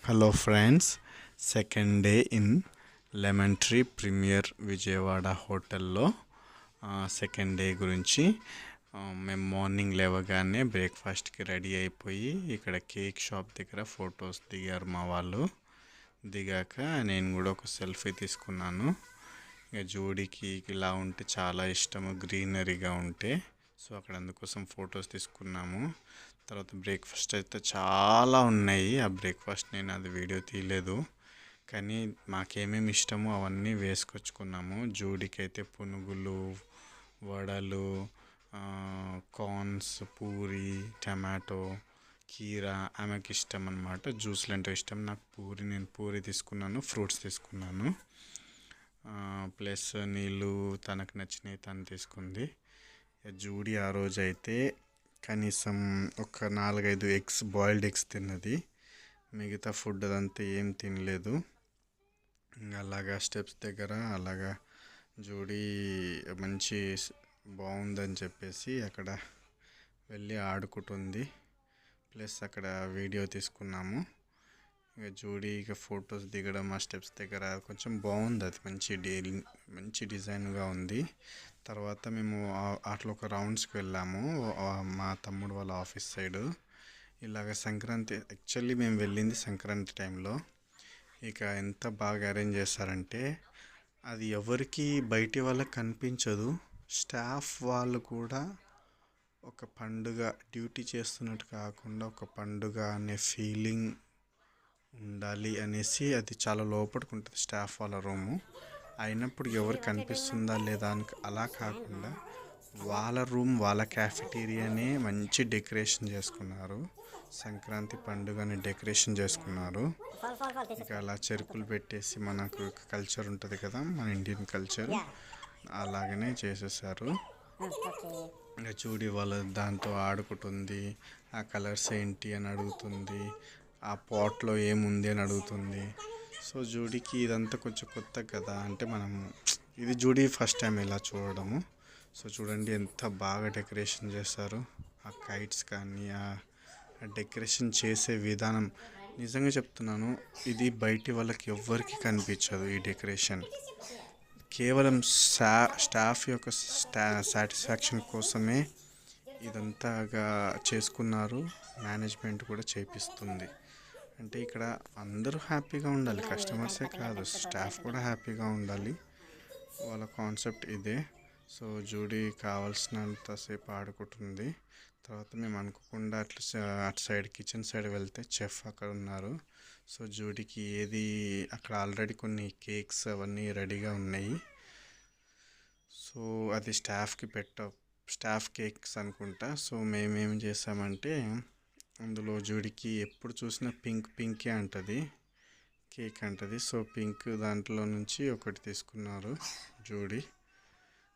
Hello friends, second day in Lemon Tree Premier Vijayawada హోటల్లో second day గురించి మేము morning లేవగానే బ్రేక్ఫాస్ట్కి రెడీ అయిపోయి ఇక్కడ కేక్ షాప్ దగ్గర ఫొటోస్ దిగారు మా వాళ్ళు. దిగాక నేను కూడా ఒక సెల్ఫీ తీసుకున్నాను. ఇక జోడీకి ఇలా ఉంటే చాలా ఇష్టము, గ్రీనరీగా ఉంటే. సో అక్కడ అందుకోసం ఫొటోస్ తీసుకున్నాము. తర్వాత బ్రేక్ఫాస్ట్ అయితే చాలా ఉన్నాయి. ఆ బ్రేక్ఫాస్ట్ నేను అది వీడియో తీయలేదు, కానీ మాకేమేమి ఇష్టమో అవన్నీ వేసుకొచ్చుకున్నాము. జోడీకి అయితే పునుగులు, వడలు, కార్న్స్, పూరి, టమాటో, కీరా ఆమెకి ఇష్టం అన్నమాట. జ్యూస్లు అంటే ఇష్టం. నేను పూరి తీసుకున్నాను, ఫ్రూట్స్ తీసుకున్నాను, ప్లస్ నీళ్ళు తనకు నచ్చినవి తను తీసుకుంది. జూడీ ఆ రోజు అయితే కనీసం ఒక 4-5 ఎగ్స్, బాయిల్డ్ ఎగ్స్ తిన్నది. మిగతా ఫుడ్ అదంతా ఏం తినలేదు. అలాగా స్టెప్స్ దగ్గర అలాగా జోడీ మంచి బాగుందని చెప్పేసి అక్కడ వెళ్ళి ఆడుకుంటుంది. ప్లస్ అక్కడ వీడియో తీసుకున్నాము. ఇక జోడీ ఇక ఫొటోస్ దిగడం ఆ స్టెప్స్ దగ్గర కొంచెం బాగుంది. అది మంచి డిజైన్గా ఉంది. తర్వాత మేము అట్లా ఒక రౌండ్స్కి వెళ్ళాము మా తమ్ముడు వాళ్ళ ఆఫీస్ సైడు. ఇలాగ సంక్రాంతి, యాక్చువల్లీ మేము వెళ్ళింది సంక్రాంతి టైంలో. ఇక ఎంత బాగా అరేంజ్ చేస్తారంటే అది ఎవరికి బయటి వాళ్ళకి కనిపించదు. స్టాఫ్ వాళ్ళు కూడా ఒక పండుగ డ్యూటీ చేస్తున్నట్టు కాకుండా ఒక పండుగ అనే ఫీలింగ్ ఉండాలి అనేసి అది చాలా లోపలికి ఉంటుంది స్టాఫ్ వాళ్ళ రూము. అయినప్పుడు ఎవరు కనిపిస్తుందా లేదా అని అలా కాకుండా వాళ్ళ రూమ్, వాళ్ళ క్యాఫెటీరియానే మంచి డెకరేషన్ చేసుకున్నారు. సంక్రాంతి పండుగని డెకరేషన్ చేసుకున్నారు. ఇక అలా చెరుకులు పెట్టేసి, మనకు కల్చర్ ఉంటుంది కదా, మన ఇండియన్ కల్చర్, అలాగనే చేసేసారు. ఇంకా చూడి వాళ్ళ దాంతో ఆడుకుంటుంది. ఆ కలర్స్ ఏంటి అని అడుగుతుంది, ఆ పాట్లో ఏముంది అని అడుగుతుంది. సో జూడీకి ఇదంతా కొంచెం కొత్త కదా, అంటే ఇది జూడీ ఫస్ట్ టైం ఇలా చూడడము. సో చూడండి ఎంత బాగా డెకరేషన్ చేశారు. ఆ కైట్స్ కానీ ఆ డెకరేషన్ చేసే విధానం, నిజంగా చెప్తున్నాను, ఇది బయటి వాళ్ళకి ఎవ్వరికి కనిపించదు. ఈ డెకరేషన్ కేవలం స్టాఫ్ యొక్క సాటిస్ఫాక్షన్ కోసమే ఇదంతాగా చేసుకున్నారు. మేనేజ్మెంట్ కూడా చేపిస్తుంది. అంటే ఇక్కడ అందరూ హ్యాపీగా ఉండాలి, కస్టమర్సే కాదు, స్టాఫ్ కూడా హ్యాపీగా ఉండాలి. వాళ్ళ కాన్సెప్ట్ ఇదే. సో జూడీ కావాల్సినంతసేపు ఆడుకుంటుంది. తర్వాత మేము అనుకోకుండా అటు సైడ్ కిచెన్ సైడ్ వెళ్తే చెఫ్ అక్కడ ఉన్నారు. సో జూడీకి అక్కడ ఆల్రెడీ కొన్ని కేక్స్ అవన్నీ రెడీగా ఉన్నాయి. సో అది స్టాఫ్ కేక్స్ అనుకుంటా. సో మేమేం చేసామంటే, అందులో జూడీకి ఎప్పుడు చూసినా పింకే అంటది, కేక్ అంటది. సో పింక్ దాంట్లో నుంచి ఒకటి తీసుకున్నారు జూడీ.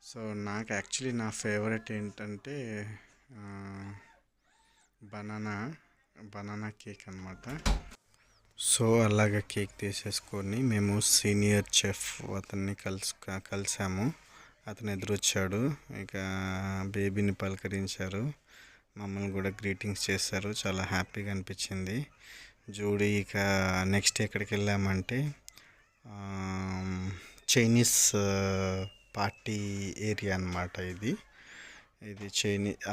సో నాకు యాక్చువల్లీ నా ఫేవరెట్ ఏంటంటే బనానా కేక్ అన్నమాట. సో అలాగ కేక్ తీసేసుకొని మేము సీనియర్ చెఫ్ అతన్ని కలిసాము. అతను ఎదురొచ్చాడు. ఇక బేబీని పలకరించారు, మమ్మల్ని కూడా గ్రీటింగ్స్ చేశారు. చాలా హ్యాపీగా అనిపించింది. జూడీ ఇక నెక్స్ట్ ఎక్కడికి వెళ్ళామంటే చైనీస్ పార్టీ ఏరియా అన్నమాట. ఇది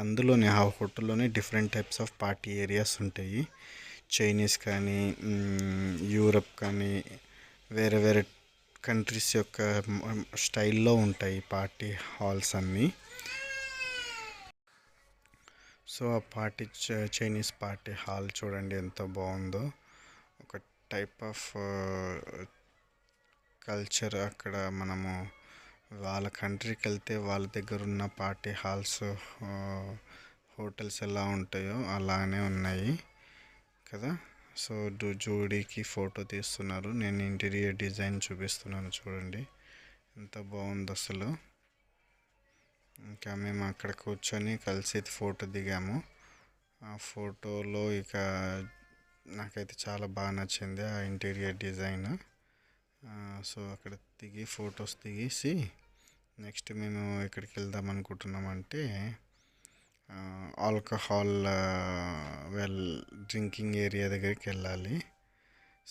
అందులోనే ఆ హోటల్లోనే different types of party areas ఉంటాయి. చైనీస్ కానీ, యూరప్ కానీ, వేరే వేరే కంట్రీస్ యొక్క స్టైల్లో ఉంటాయి పార్టీ హాల్స్ అన్నీ. సో ఆ చైనీస్ పార్టీ హాల్ చూడండి ఎంత బాగుందో. ఒక టైప్ ఆఫ్ కల్చర్. అక్కడ మనము వాళ్ళ కంట్రీకి వెళ్తే వాళ్ళ దగ్గర ఉన్న పార్టీ హాల్స్, హోటల్స్ ఎలా ఉంటాయో అలానే ఉన్నాయి కదా. సో జోడీకి ఫోటో తీస్తున్నారు, నేను ఇంటీరియర్ డిజైన్ చూపిస్తున్నాను. చూడండి ఎంత బాగుంది అసలు. ఇంకా మేము అక్కడ కూర్చొని కలిసి ఫోటో దిగాము. ఆ ఫోటోలో ఇక నాకైతే చాలా బాగా నచ్చింది ఆ ఇంటీరియర్ డిజైన్. సో అక్కడ ఫొటోస్ దిగేసి నెక్స్ట్ మేము ఎక్కడికి వెళ్దాం అనుకుంటున్నామంటే ఆల్కహాల్ డ్రింకింగ్ ఏరియా దగ్గరికి వెళ్ళాలి.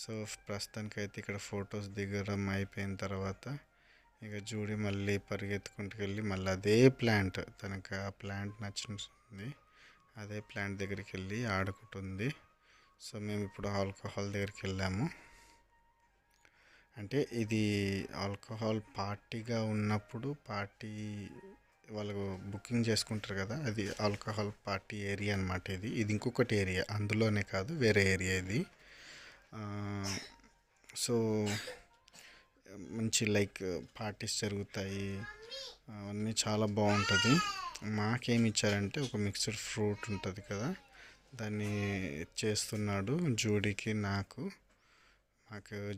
సో ప్రస్తుతానికైతే ఇక్కడ ఫొటోస్ దిగడం అయిపోయిన తర్వాత ఇక జూడి మళ్ళీ పరిగెత్తుకుంటూ వెళ్ళి మళ్ళీ అదే ప్లాంట్, తనకు ఆ ప్లాంట్ నచ్చింది, అదే ప్లాంట్ దగ్గరికి వెళ్ళి ఆడుకుంటుంది. సో మేము ఇప్పుడు ఆల్కహాల్ దగ్గరికి వెళ్ళాము. అంటే ఇది ఆల్కహాల్ పార్టీగా ఉన్నప్పుడు పార్టీ వాళ్ళు బుకింగ్ చేసుకుంటారు కదా, అది ఆల్కహాల్ పార్టీ ఏరియా అనమాట. ఇది ఇంకొకటి ఏరియా, అందులోనే కాదు, వేరే ఏరియా ఇది. సో మంచి లైక్ పార్టీస్ జరుగుతాయి, అవన్నీ చాలా బాగుంటుంది. మాకేమి ఇచ్చారంటే ఒక మిక్స్డ్ ఫ్రూట్ ఉంటుంది కదా, దాన్ని చేస్తున్నాడు జూడీకి. నాకు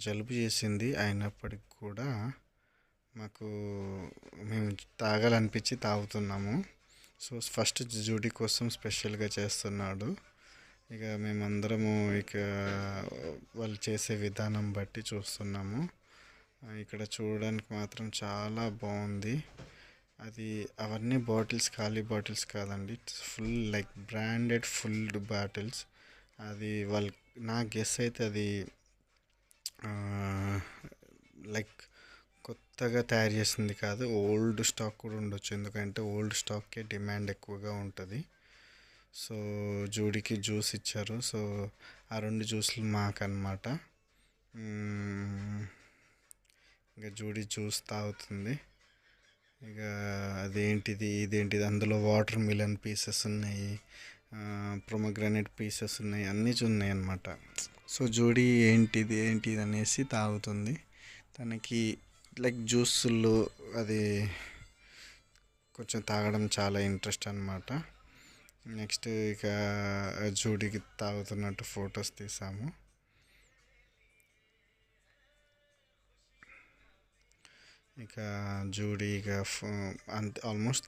జలుబు చేసింది, అయినప్పటికి కూడా మేము తాగాలనిపించి తాగుతున్నాము. సో ఫస్ట్ జూడీ కోసం స్పెషల్గా చేస్తున్నాడు. ఇక మేమందరము ఇక వాళ్ళు చేసే విధానం బట్టి చూస్తున్నాము. ఇక్కడ చూడడానికి మాత్రం చాలా బాగుంది. అవన్నీ బాటిల్స్ ఖాళీ బాటిల్స్ కాదండి, full like branded full bottles. అది వాళ్ళు, నా గెస్ అయితే అది లైక్ కొత్తగా తయారు చేసింది కాదు, ఓల్డ్ స్టాక్ కూడా ఉండొచ్చు. ఎందుకంటే ఓల్డ్ స్టాక్కే డిమాండ్ ఎక్కువగా ఉంటుంది. సో జూడీకి జ్యూస్ ఇచ్చారు. సో ఆ 2 జ్యూస్లు మాకన్నమాట. ఇంకా జూడీ జ్యూస్ తాగుతుంది. ఇక ఇదేంటిది అందులో వాటర్ మిలన్ పీసెస్ ఉన్నాయి, ప్రొమోగ్రానేట్ పీసెస్ ఉన్నాయి, అన్నీ ఉన్నాయి అన్నమాట. సో జూడీ ఏంటిది అనేసి తాగుతుంది. తనకి లైక్ జ్యూసులు అది కొంచెం తాగడం చాలా ఇంట్రెస్ట్ అన్నమాట. నెక్స్ట్ ఇక జూడీకి తాగుతున్నట్టు ఫొటోస్ తీసాము. ఇక జూడీ ఇక ఆల్మోస్ట్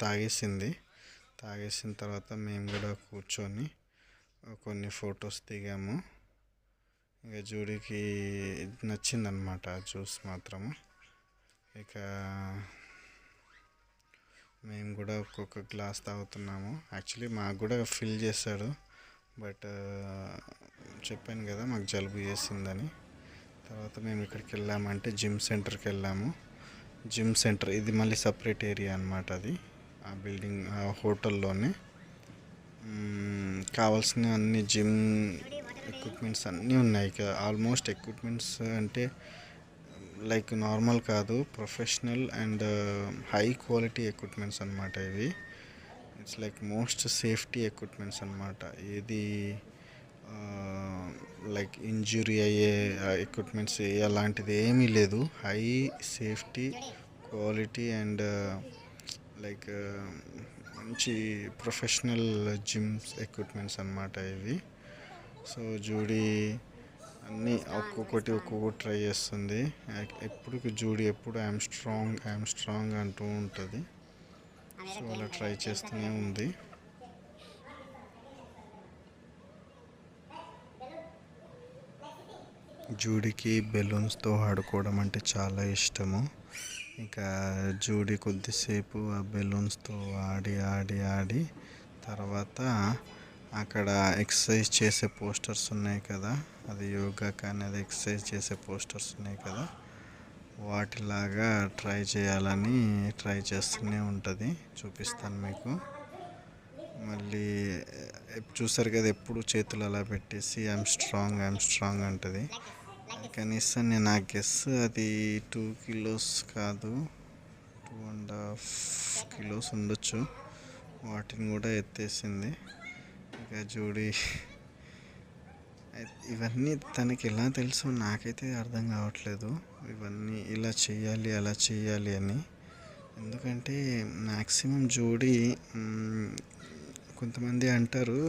తాగేసిన తర్వాత మేము కూడా కూర్చొని కొన్ని ఫొటోస్ దిగాము. ఇక జూడీకి నచ్చిందనమాట ఆ జ్యూస్ మాత్రము. ఇక మేము కూడా ఒక్కొక్క గ్లాస్ తాగుతున్నాము. యాక్చువల్లీ మాకు కూడా ఫిల్ చేశాడు, బట్ చెప్పాను కదా మాకు జలుబు చేసిందని. తర్వాత మేము ఇక్కడికి వెళ్ళామంటే జిమ్ సెంటర్కి వెళ్ళాము. జిమ్ సెంటర్ ఇది మళ్ళీ సపరేట్ ఏరియా అనమాట. అది ఆ బిల్డింగ్, ఆ హోటల్లోనే కావాల్సిన అన్ని జిమ్ ఎక్విప్మెంట్స్ అన్నీ ఉన్నాయి. ఇక ఆల్మోస్ట్ ఎక్విప్మెంట్స్ అంటే లైక్ నార్మల్ కాదు, professional and high quality equipments అనమాట ఇవి. It's like most safety equipments అనమాట. ఏది లైక్ ఇంజురీ అయ్యే ఎక్విప్మెంట్స్ అలాంటిది ఏమీ లేదు. High safety, quality and like మంచి ప్రొఫెషనల్ జిమ్స్ ఎక్విప్మెంట్స్ అనమాట ఇవి. సో జూడీ అన్నీ ఒక్కొక్కటి ట్రై చేస్తుంది. జూడీ ఎప్పుడు ఐఎమ్ స్ట్రాంగ్ అంటూ ఉంటుంది. సో అలా ట్రై చేస్తూనే ఉంది. జూడీకి బెలూన్స్తో ఆడుకోవడం అంటే చాలా ఇష్టము. ఇక జూడీ కొద్దిసేపు ఆ బెలూన్స్తో ఆడి తర్వాత అక్కడ ఎక్సర్సైజ్ చేసే పోస్టర్స్ ఉన్నాయి కదా, అది యోగా కానీ అది ఎక్సర్సైజ్ చేసే పోస్టర్స్ ఉన్నాయి కదా, వాటిలాగా ట్రై చేస్తూనే ఉంటుంది. చూపిస్తాను మీకు. మళ్ళీ చూసారు కదా, ఎప్పుడు చేతులు అలా పెట్టేసి ఐఎమ్ స్ట్రాంగ్ అంటుంది. అది కనీసం నా గెస్ అది 2 కిలోస్ కాదు, 2.5 కిలోస్ ఉండొచ్చు. వాటిని కూడా ఎత్తేసింది. ఇక జూడీ ఇవన్నీ తనకి ఎలా తెలుసు నాకైతే అర్థం కావట్లేదు. ఇవన్నీ ఇలా చేయాలి అలా చేయాలి అని. ఎందుకంటే మ్యాక్సిమం జూడీ కొంతమంది అంటారు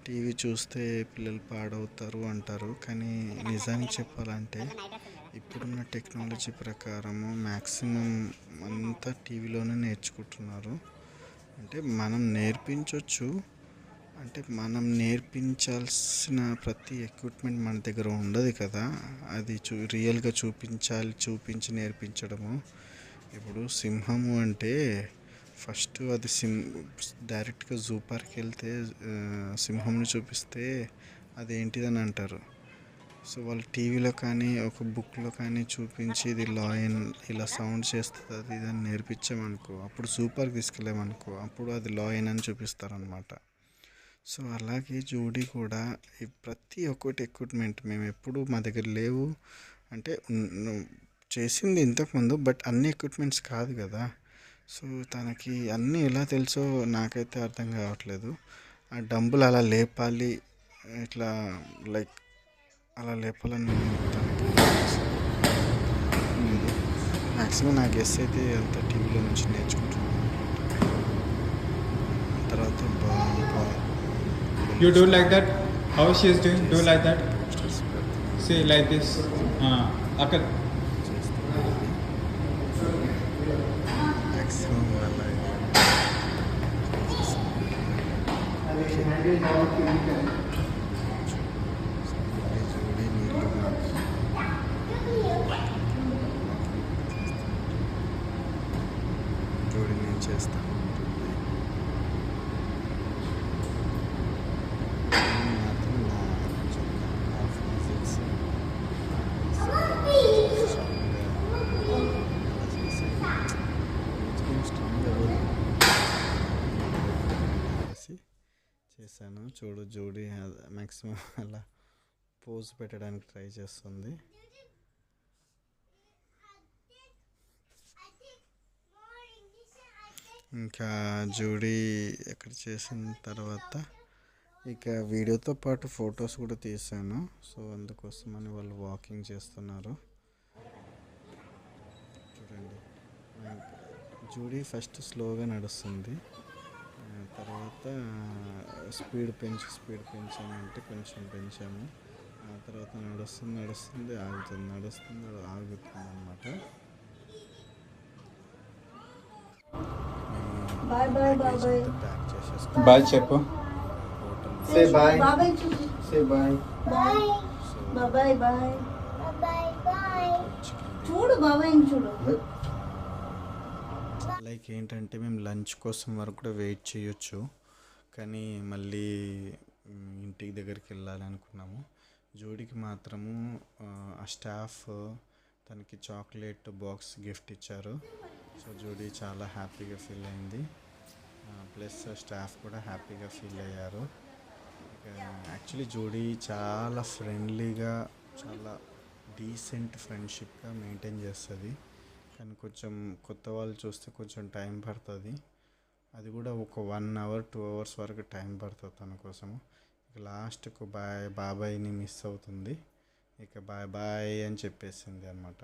టీవీ చూస్తే పిల్లలు పాడవుతారు అంటారు. కానీ నిజానికి చెప్పాలంటే ఇప్పుడున్న టెక్నాలజీ ప్రకారము మ్యాక్సిమం అంతా టీవీలోనే నేర్చుకుంటున్నారు. అంటే మనం నేర్పించవచ్చు, అంటే మనం నేర్పించాల్సిన ప్రతి ఎక్విప్మెంట్ మన దగ్గర ఉండదు కదా, అది రియల్గా చూపించి నేర్పించడము. ఇప్పుడు సింహము అంటే ఫస్ట్ అది డైరెక్ట్గా జూ పార్క్కి వెళ్తే సింహంని చూపిస్తే అదేంటిదని అంటారు. సో వాళ్ళు టీవీలో కానీ ఒక బుక్లో కానీ చూపించి ఇది లాయన్ ఇలా సౌండ్ చేస్తుంది అది ఇది అని నేర్పించామనుకో, అప్పుడు సూపర్కి తీసుకెళ్ళామనుకో, అప్పుడు అది లాయన్ అని చూపిస్తారనమాట. సో అలాగే జూడీ కూడా ఈ ప్రతి ఒక్కటి ఎక్విప్మెంట్ మేము ఎప్పుడు మా దగ్గర లేవు అంటే చేసింది ఇంతకుముందు, బట్ అన్ని ఎక్విప్మెంట్స్ కాదు కదా. సో తనకి అన్నీ ఎలా తెలుసో నాకైతే అర్థం కావట్లేదు. ఆ డంబుల్ అలా లేపాలి, ఇట్లా లైక్ అలా లేపాలని తనకి లేదు. మ్యాక్సిమం నా గెస్ అయితే అంతా టీవీలో నుంచి నేర్చుకుంటున్నాను అనమాట. తర్వాత You do like that? How she is doing? Do like that? See, like this. Akal. Maximum అలా జోడి నీళ్ళు జోడి నేను చేస్తాను ఉంటుంది. మాత్రం నా కొంచెం నా ఫిజిక్స్ స్ట్రాంగ్ అవ్వదు చేశాను. చూడు జోడి మ్యాక్సిమం అలా పోజ్ పెట్టడానికి ట్రై చేస్తుంది. ఇంకా జోడీ ఎక్కడ చేసిన తర్వాత ఇక వీడియోతో పాటు ఫొటోస్ కూడా తీసాను. సో అందుకోసమని వాళ్ళు వాకింగ్ చేస్తున్నారు చూడండి. జూడీ ఫస్ట్ స్లోగా నడుస్తుంది, తర్వాత స్పీడ్ పెంచాము అంటే కొంచెం పెంచాము. ఆ తర్వాత నడుస్తుంది ఆగుతుంది అనమాట. ప్యాక్ చేసేసుకుని Bye, Chepo. Say bye. Bye. Say bye. Bye. Bye. Bye. చూడు బాబాయ్ చూడు. లైక్ ఏంటంటే మేము లంచ్ కోసం వరకు కూడా వెయిట్ చేయొచ్చు, కానీ మళ్ళీ ఇంటికి దగ్గరికి వెళ్ళాలి అనుకున్నాము. జోడికి మాత్రము ఆ స్టాఫ్ తనకి చాక్లెట్ బాక్స్ గిఫ్ట్ ఇచ్చారు. సో జోడీ చాలా హ్యాపీగా ఫీల్ అయింది, ప్లస్ స్టాఫ్ కూడా హ్యాపీగా ఫీల్ అయ్యారు. యాక్చువల్లీ జోడీ చాలా ఫ్రెండ్లీగా, చాలా డీసెంట్ ఫ్రెండ్షిప్గా మెయింటైన్ చేస్తుంది. కానీ కొంచెం కొత్త వాళ్ళు చూస్తే కొంచెం టైం పడుతుంది. అది కూడా ఒక 1 hour 2 hours వరకు టైం పడుతుంది తన కోసము. ఇక లాస్ట్కు బాబాయ్ని మిస్ అవుతుంది. ఇక బాయ్ అని చెప్పేసింది అనమాట.